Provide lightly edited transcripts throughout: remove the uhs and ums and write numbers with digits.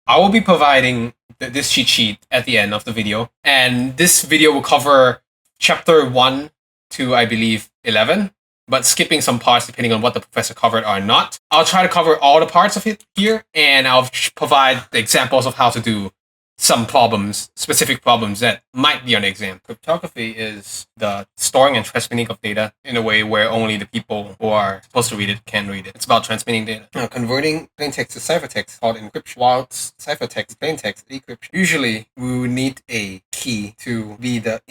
I will be providing this cheat sheet at the end of the video, and this video will cover chapter 1 to, I believe, 11, but skipping some parts depending on what the professor covered or not. I'll try to cover all the parts of it here, and I'll provide the examples of how to do some problems, specific problems that might be on the exam. Cryptography is the storing and transmitting of data in a way where only the people who are supposed to read it can read it. It's about transmitting data. Now, converting plain text to ciphertext called encryption, whilst ciphertext is plain text decryption. Usually, we would need a key to be the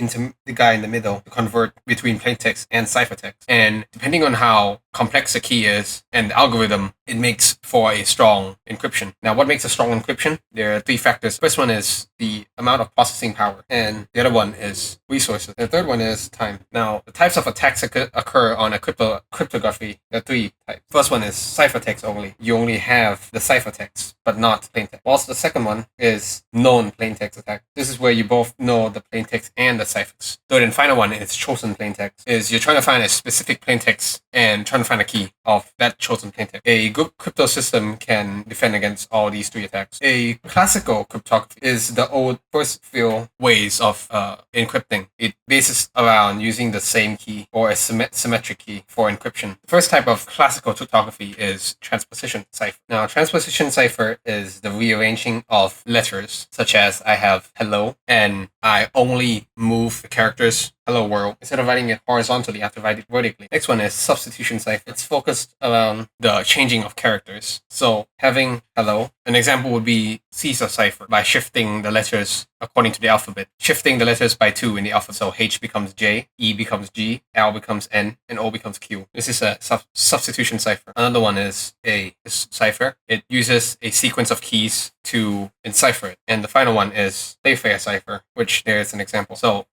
guy in the middle to convert between plain text and ciphertext. And depending on how complex the key is and the algorithm, it makes for a strong encryption. Now, what makes a strong encryption? There are 3 factors. First one is the amount of processing power, and the other one is resources. The third one is time. Now, the types of attacks occur on a cryptography. There are 3 types. First one is ciphertext only. You only have the ciphertext, but not plaintext. Whilst the second one is known plaintext attack. This is where you both know the plaintext and the ciphertext. Third and final one is chosen plaintext. Is you're trying to find a specific plaintext and trying to find a key of that chosen plaintext. A good crypto system can defend against all these 3 attacks. A classical cryptography is the old first few ways of encrypting. It bases around using the same key or a symmetric key for encryption. The first type of classical cryptography is transposition cipher. Now, transposition cipher is the rearranging of letters, such as I have hello, and I only move the characters hello world. Instead of writing it horizontally, I have to write it vertically. Next one is substitution cipher. It's focused around the changing of characters. So having hello, an example would be Caesar cipher by shifting the letters according to the alphabet. Shifting the letters by 2 in the alphabet. So H becomes J, E becomes G, L becomes N, and O becomes Q. This is a substitution cipher. Another one is a cipher. It uses a sequence of keys to encipher it. And the final one is Playfair cipher, which there is an example. So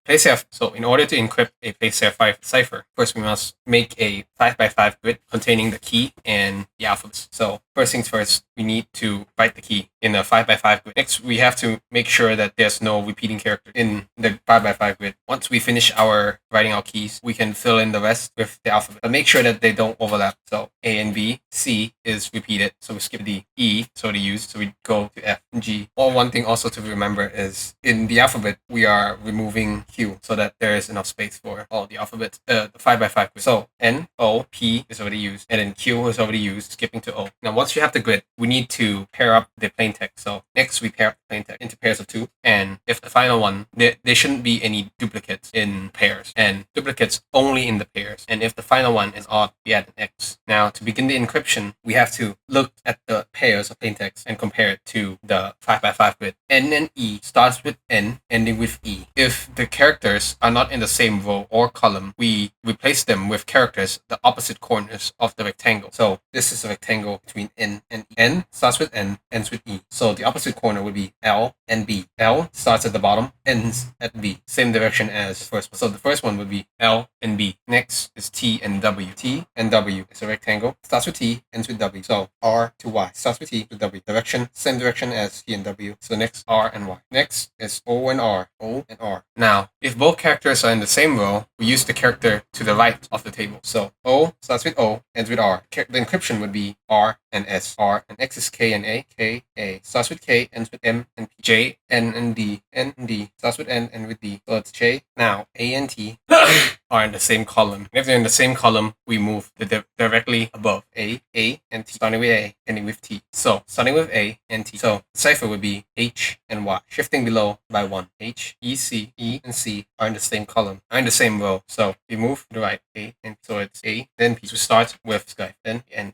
in order to encrypt a Playfair cipher, first we must make a 5x5 grid containing the key and the alphabets. So first things first, we need to write the key in a 5x5 grid. Next, we have to make sure that there's no repeating character in the 5x5 grid. Once we finish writing our keys, we can fill in the rest with the alphabet. But make sure that they don't overlap. So A and B, C is repeated, so we skip D. E, so the use, so we go to F and G. Or one thing also to remember is in the alphabet, we are removing Q so that there is enough space for all the alphabets, the 5x5 grid. So N, O, P is already used, and then Q is already used, skipping to O. Now, once you have the grid, we need to pair up the plain text. So next, we pair up the plain text into pairs of 2. And if the final one, there shouldn't be any duplicates in pairs, and duplicates only in the pairs. And if the final one is odd, we add an X. Now, to begin the encryption, we have to look at the pairs of plain text and compare it to the 5x5 grid. N and E starts with N, ending with E. If the characters are not in the same row or column, we replace them with characters the opposite corners of the rectangle. So this is a rectangle between N and E. N starts with N, ends with E. So the opposite corner would be L and B. L starts at the bottom, ends at B. Same direction as the first one. So the first one would be L and B. Next is T and W. T and W is a rectangle. Starts with T, ends with W. So R to Y. Starts with T to W. Direction, same direction as T and W. So next, R and Y. Next is O and R. O and R. Now, if both characters are in the same row, we use the character to the right of the table. So O starts with O, ends with R. The encryption would be R and S. R and X is K and A. K, A. Starts with K, ends with M and P. J, N and D. N and D. Starts with N and with D. So it's J. Now, A and T are in the same column. If they're in the same column, we move directly above. A and T. Starting with A, ending with T. So, starting with A and T. So, the cipher would be H and Y. Shifting below by 1. H, E, C. E and C are in the same column, are in the same row. So, we move to the right. A, and so it's A, then P. So, start with Sky, then N.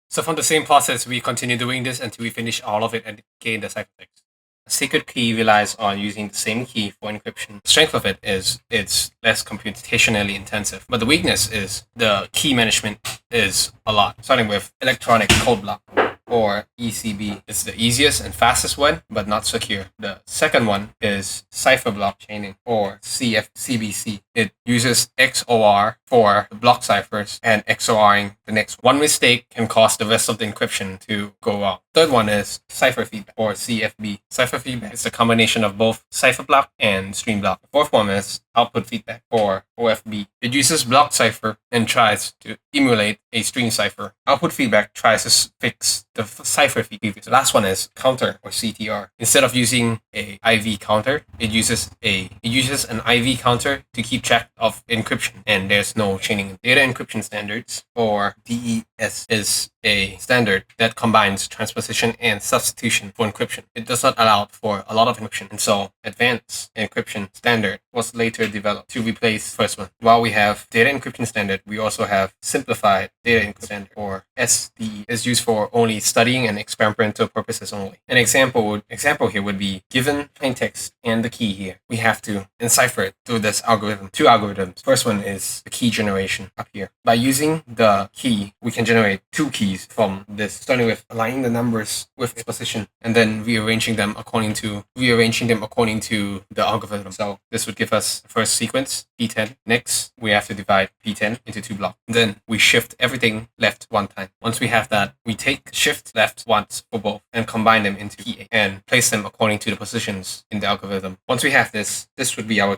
So from the same process, we continue doing this until we finish all of it and gain the ciphertext. A secret key relies on using the same key for encryption. The strength of it is it's less computationally intensive, but the weakness is the key management is a lot, starting with electronic code block, or ECB. It's the easiest and fastest one, but not secure. The second one is cipher block chaining, or CBC. It uses XOR for the block ciphers and XORing the next. One mistake can cause the rest of the encryption to go wrong. Third one is cipher feedback, or CFB. Cipher feedback is a combination of both cipher block and stream block. The fourth one is output feedback, or OFB. It uses block cipher and tries to emulate a stream cipher. Output feedback tries to fix the cipher feedback. The last one is counter, or CTR. Instead of using a IV counter, it uses an IV counter to keep track of encryption, and there's no chaining. Data encryption standards, or DES, is a standard that combines transposition and substitution for encryption. It does not allow for a lot of encryption, and so advanced encryption standard was later developed to replace the first one. While we have data encryption standard, we also have simplified data encryption standard, or SDE, is used for only studying and experimental purposes only. An example here would be, given plain text and the key here, we have to encipher it through this algorithm. Two algorithms. First one is the key generation up here. By using the key, we can generate two keys from this, starting with aligning the numbers with its position and then rearranging them according to the algorithm. So this would give us the first sequence, P10. Next, we have to divide P10 into two blocks. Then we shift everything left one time. Once we have that, we take shift left once for both and combine them into key and place them according to the positions in the algorithm. Once we have this would be our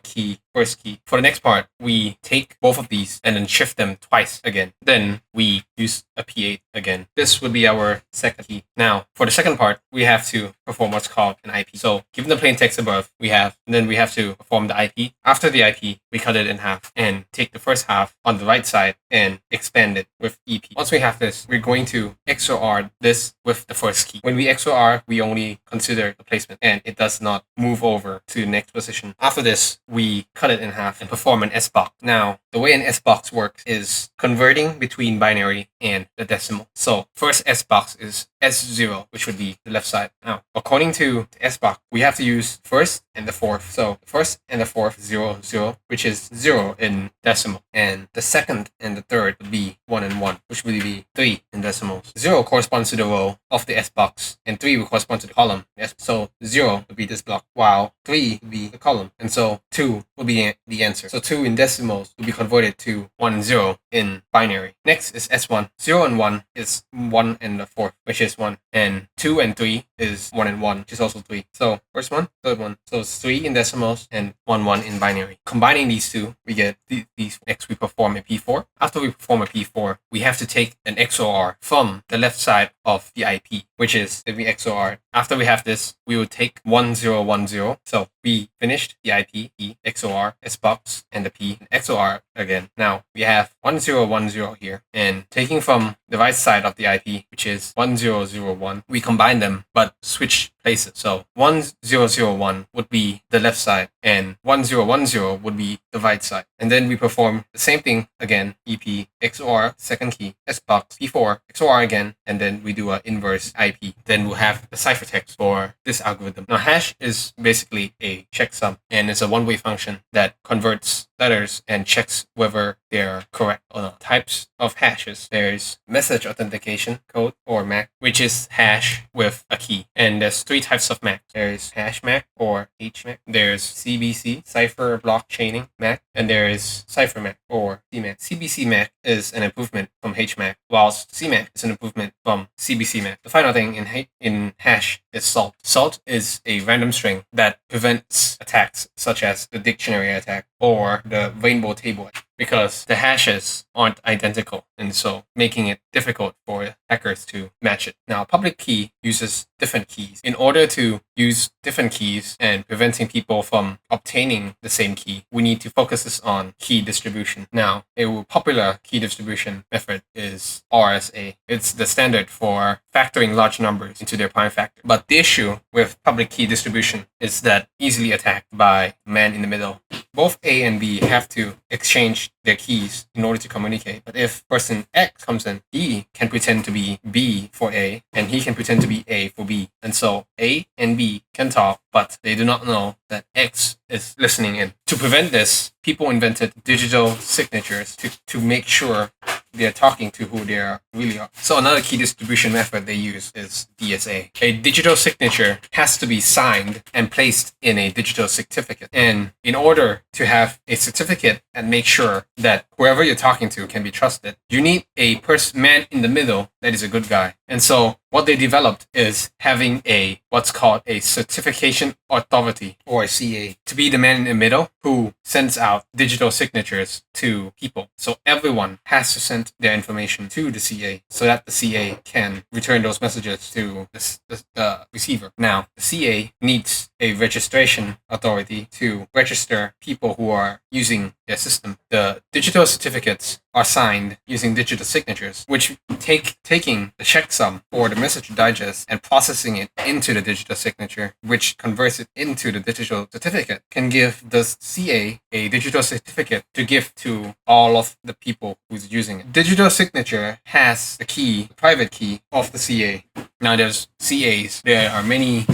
first key. For the next part, we take both of these and then shift them twice again. Then we use a P8 again. This would be our second key. Now, for the second part, we have to perform what's called an IP. So, given the plain text above, we have to perform the IP. After the IP, we cut it in half and take the first half on the right side and expand it with EP. Once we have this, we're going to XOR this with the first key. When we XOR, we only consider the placement and it does not move over to the next position. After this, we cut it in half and perform an S-box. Now, the way an S-box works is converting between binary and the decimal. So, first S-box is S0, which would be the left side. Now, according to the S-box, we have to use first and the fourth. So, the first and the fourth, 0, 0, which is 0 in decimal. And the second and the third would be 1 and 1, which would be 3 in decimals. 0 corresponds to the row of the S-box, and 3 will correspond to the column. So, 0 would be this block, while 3 would be the column. And so, 2 would be the answer. So, 2 in decimals will be converted to 1 and 0 in binary. Next is S1. 0 and 1 is 1 and the fourth, which is 1. And 2 and 3 is 1 and 1, which is also 3. So, first one, third one. So, it's 3 in decimals and 1, 1 in binary. Combining these two, we get these. Next, we perform a P4. After we perform a P4, we have to take an XOR from the left side of the IP, which is that we XOR. After we have this, we will take 1, 0, 1, 0. So, we finished the IP, E, XOR, S-box, and the P, and XOR again. Now, we have 1, 0, 1, 0 here. And taking from the right side of the IP, which is 1, 0, 0, 1, we combine them, but switch places. So 1, 0, 0, 1 would be the left side, and 1, 0, 1, 0 would be the right side. And then we perform the same thing again, EP, XOR, second key, S-box, P4, XOR again, and then we do an inverse IP. Then we'll have the ciphertext for this algorithm. Now, hash is basically a checksum, and it's a one-way function that converts letters and checks whether they're correct or not. Types of hashes. There's message authentication code, or MAC, which is hash with a key. And there's 3 types of MAC. There's hash MAC or HMAC. There's CBC, cipher block chaining MAC, and there is cipher MAC or CMAC. CBC MAC is an improvement from HMAC, whilst CMAC is an improvement from CBC MAC. The final thing in hash is salt. Salt is a random string that prevents attacks such as the dictionary attack or the rainbow table, because the hashes aren't identical, and so making it difficult for hackers to match it. Now, public key uses different keys. In order to use different keys and preventing people from obtaining the same key, we need to focus this on key distribution. Now, a popular key distribution method is RSA. It's the standard for factoring large numbers into their prime factor. But the issue with public key distribution is that easily attacked by man in the middle. Both A and B have to exchange their keys in order to communicate. But if person X comes in, he can pretend to be B for A, and he can pretend to be A for B. And so A and B can talk, but they do not know that X is listening in. To prevent this, people invented digital signatures to make sure they're talking to who they're really are. So another key distribution method they use is DSA. A digital signature has to be signed and placed in a digital certificate. And in order to have a certificate and make sure that whoever you're talking to can be trusted, you need a man in the middle that is a good guy. And so what they developed is having what's called a certification authority, or a CA, to be the man in the middle who sends out digital signatures to people. So everyone has to send their information to the CA so that the CA can return those messages to the receiver. Now, the CA needs a registration authority to register people who are using their system. The digital certificates are signed using digital signatures, which taking the checksum or the message digest and processing it into the digital signature, which converts it into the digital certificate, can give the CA a digital certificate to give to all of the people who's using it. Digital signature has the key, the private key of the CA. Now there's CAs. There are many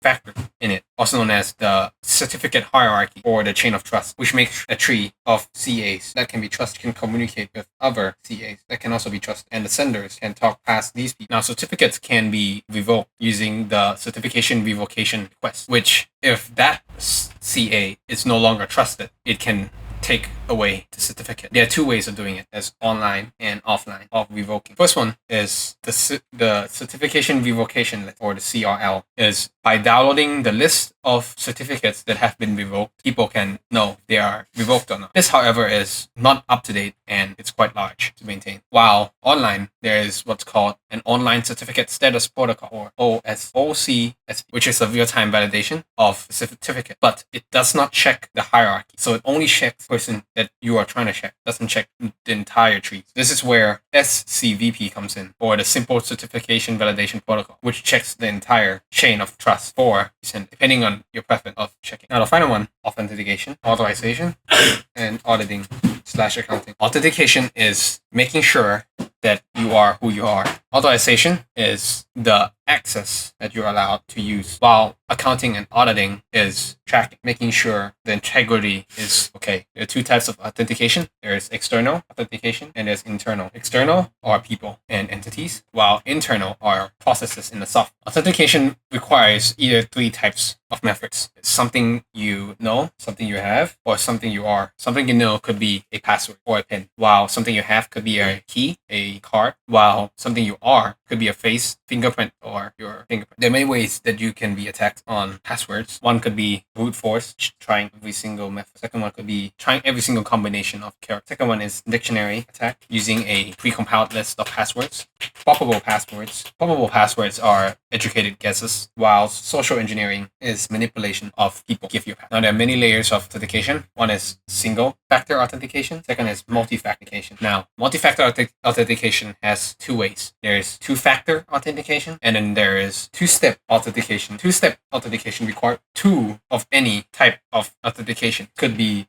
factors in it, also known as the certificate hierarchy or the chain of trust, which makes a tree of CAs that can be trusted, can communicate with other CAs that can also be trusted, and the senders can talk past these people. Now, certificates can be revoked using the certification revocation request, which if that CA is no longer trusted, it can take away the certificate. There are two ways of doing it, as online and offline of revoking. First one is the certification revocation list, or the CRL, is by downloading the list of certificates that have been revoked, people can know if they are revoked or not. This, however, is not up to date and it's quite large to maintain. While online, there is what's called an online certificate status protocol, or OCSP, which is a real-time validation of the certificate, but it does not check the hierarchy. So it only checks the person that you are trying to check, doesn't check the entire tree. This is where SCVP comes in, or the simple certification validation protocol, which checks the entire chain of trust for percent, depending on your preference of checking. Now the final one, authentication, authorization, and auditing/accounting. Authentication is making sure that you are who you are. Authorization is the access that you're allowed to use, while accounting and auditing is tracking, making sure the integrity is okay. There are two types of authentication. There is external authentication and there's internal. External are people and entities, while internal are processes in the software. Authentication requires either three types of methods. It's something you know, something you have, or something you are. Something you know could be a password or a PIN, while something you have could be a key, a card, while something you are could be a face, fingerprint, or your fingerprint. There are many ways that you can be attacked on passwords. One could be brute force, trying every single method. Second one could be trying every single combination of characters. Second one is dictionary attack, using a pre-compiled list of passwords. Probable passwords. Probable passwords are educated guesses, while social engineering is manipulation of people give you a password. Now there are many layers of authentication. One is single factor authentication. Second is multi-factor authentication. Now, multi-factor authentication has two ways. There's two-factor authentication, and then there is two-step authentication. Two-step authentication requires two of any type of authentication. It could be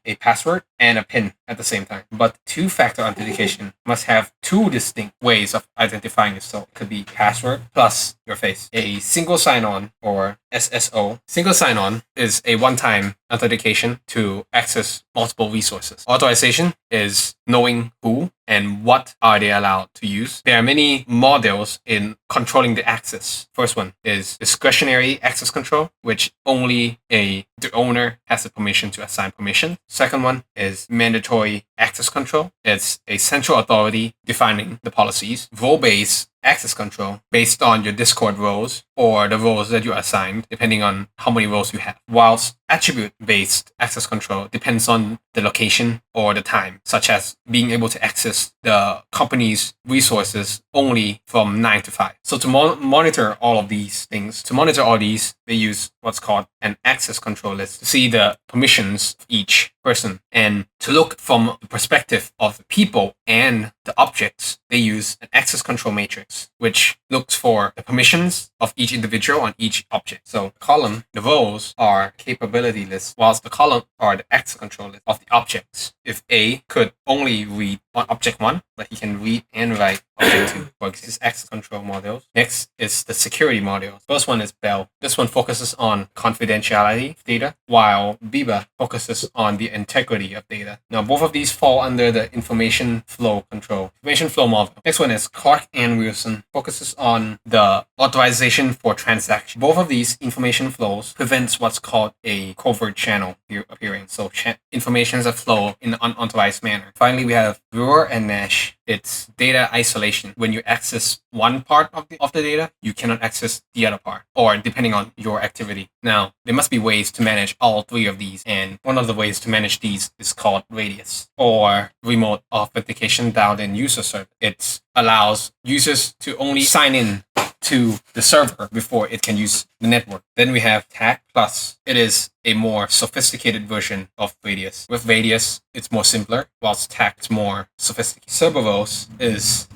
a password and a PIN at the same time. But two-factor authentication must have two distinct ways of identifying yourself. It could be password plus your face. A single sign-on, or SSO. Single sign-on is a one-time authentication to access multiple resources. Authorization is knowing who and what are they allowed to use. There are many models in controlling the access. First one is discretionary access control, which only the owner has the permission to assign permission. Second one is mandatory access control. It's a central authority defining the policies. Role-based access control based on your Discord roles or the roles that you are assigned, depending on how many roles you have. Whilst attribute-based access control depends on the location or the time, such as being able to access the company's resources only from 9 to 5. So to monitor all of these things, they use what's called an access control list to see the permissions of each person. And to look from the perspective of the people and the objects, they use an access control matrix, which looks for the permissions of each individual on each object. So the column, the roles, are capability lists, whilst the column are the access control list of the objects. If A could only read on object 1, but he can read and write object 2 for his access control modules. Next is the security module. First one is Bell. This one focuses on confidentiality of data, while Biba focuses on the integrity of data. Now, both of these fall under the information flow control, information flow model. Next one is Clark and Wilson, focuses on the authorization for transaction. Both of these information flows prevents what's called a covert channel appearing. So informations that flow in an unauthorized manner. Finally, we have Brewer and Nash. It's data isolation. When you access one part of the data, you cannot access the other part, or depending on your activity. Now, there must be ways to manage all three of these, and one of the ways to manage these is called Radius, or remote authentication dialed in user server. It allows users to only sign in to the server before it can use the network. Then we have TAC Plus. It is a more sophisticated version of Radius. With Radius, it's more simpler, whilst TAC is more sophisticated. Cerberus is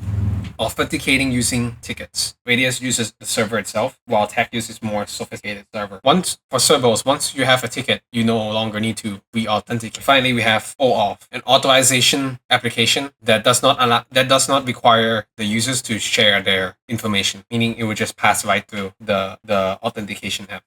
authenticating using tickets. Radius uses the server itself, while TAC uses more sophisticated server. For Cerberus, once you have a ticket, you no longer need to re-authenticate. Finally, we have OAuth, an authorization application that does not require the users to share their information, meaning it would just pass right through the authentication app.